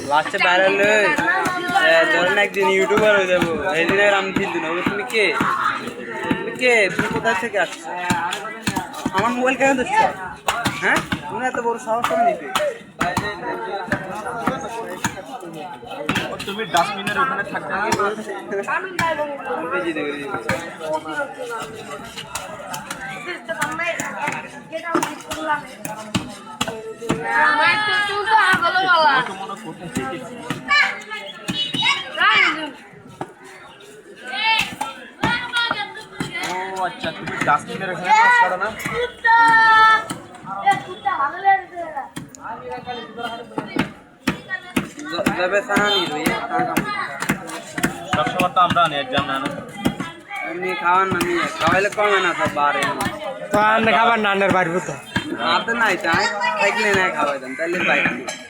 লাস্টে ভাইরাল ধরেন একদিন ইউটিউবার হয়ে যাবো এই দিন আর আমি চিনতে না তুমি কে তুমি কোথায় থেকে আসছো আমার মোবাইল কেন দিচ্ছ হ্যাঁ তুমি এত বড় সাহস করে নিতে তুমি ডাস্টবিনের ওখানে থাকতে আচ্ছা তুমি ডাস্টবিনের ওখানে কাজ করো না সবসময় তো আমরা আনি এক্সাম না এমনি খাওয়ান না নিয়ে খাওয়াইলে কমে না তো বারে তো আর খাবার নানের বাড়ির তো আর তো নাই তাই থাকলে না খাওয়াইতাম তাহলে বাইরে